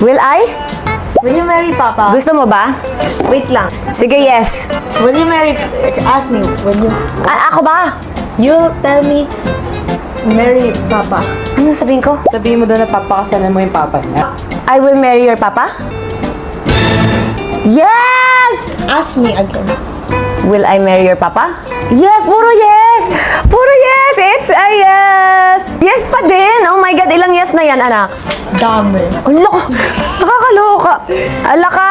Will I? Will you marry Papa? Gusto mo ba? Wait lang. Sige, yes. Will you marry... Ask me, will you... Ako ba? You'll tell me... Marry Papa. Ano sabihin ko? Sabihin mo daw na papakasalan mo yung papa niya. I will marry your papa? Yes! Ask me again. Will I marry your papa? Yes! Puro yes! Puro yes! It's a yes! Yes pa din! Oh my God, ilang yes na yan, anak? Dami. Ala, nakakaloka. Ala ka.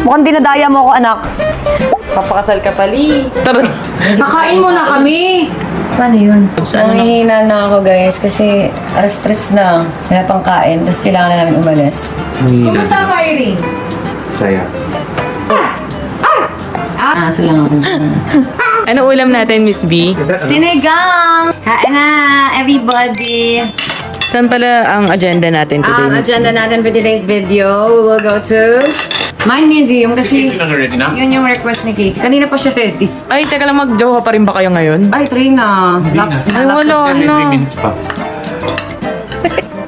Mukhang dinadaya mo ako, anak. Papakasal ka pali. Tara. Kakain muna kami. Paano yun? Nangihina na ako, guys, kasi alas 3 na. Wala pang kain, tapos kailangan na namin umalis. Kumusta ang firing? Saya. Aso lang ako. Ano ulam natin, Miss B? Sinigang! Kain na, everybody! Saan pala ang agenda natin today, Miss Agenda natin for today's video, we will go to Mind Museum kasi Ready na? yun yung request ni Kate. Kanina pa siya ready. Ay, teka lang, mag-jowa pa rin ba kayo ngayon? Ay, 3 na. Laps Ay, wala May na. 3 minutes pa.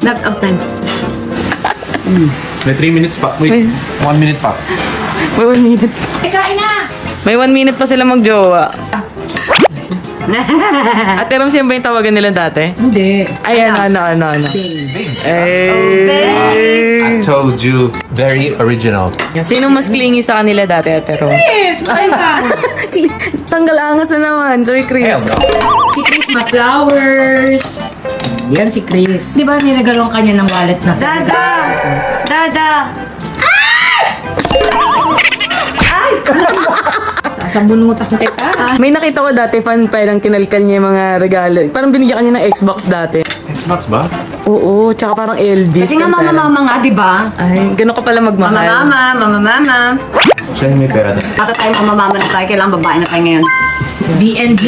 Laps of time. May 3 minutes pa. Wait, 1 minute pa. May 1 minute. Kain na! May 1 minute pa sila mag-jowa. Ate Ram, siya ba yung tawagan nila dati? Hindi. Ay, ano. I told you, very original. Sinong mas clingy sa kanila dati, Ate Ram? Yes! Ay ba? Tanggal angas na naman. Sorry, Chris. Si Chris ma-flowers. Yan si Chris. Di ba niregalong kanya ng wallet na? Dada! Dada! Sasabunutan kita. May nakita ko dati, parang kinalkal niya yung mga regalo. Parang binigyan kanya ng Xbox dati. Xbox ba? Oo, tsaka parang LB. Kasi nga mama nga, di ba? Ay, gano'n ka pala magmahal. Mama. Siya yung may pera na. Bata tayo mama na tayo, kailangan babae na tayo ngayon. DNG!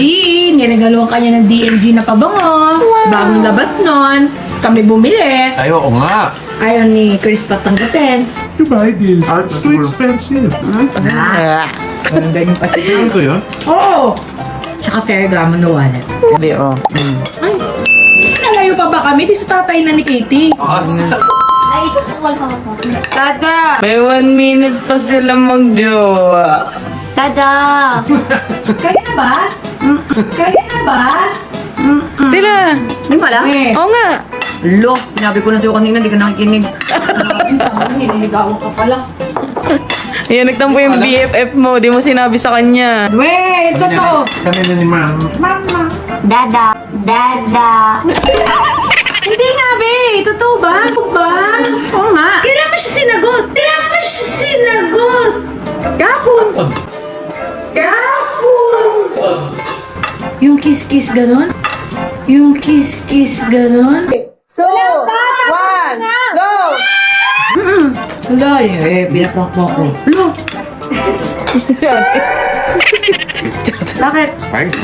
Niregalong kanya ng DNG na pabango. Bagong labas nun. Kami bumili. Ay, oo nga. Ayaw ni Chris patanggapin. You buy this. It's too expensive. Ganyan pa siya. Ano ko yun? Oo! Tsaka Fairgramo na wallet. Hindi, oh. Ay, nalayo pa ba kami? Di sa tatay na ni Katie. Dada! May 1 minute pa sila mag-jowa. Dada! Kaya na ba? Kaya na ba? Sila! Di ba lang? Eh, Oo nga. Lo, sinabi ko na sa'yo kanina, di ka nakikinig. sabi sa akin, nililigawan ka pala. Ayan, nagtampo yung BFF mo. Di mo sinabi sa kanya. Wait, totoo. Kanina ni ma'am. Mama. Dada! Dada! Hindi nga, be. Totoo ba? Ako ba? Oo nga. Kailan mo siya sinagot? Kailan mo siya sinagot? Kapon. Kapon. Yung kiss-kiss ganon? Yung kiss-kiss ganon? So, 1, go! Wala eh, pinaprank mo ako. Bakit? Expired.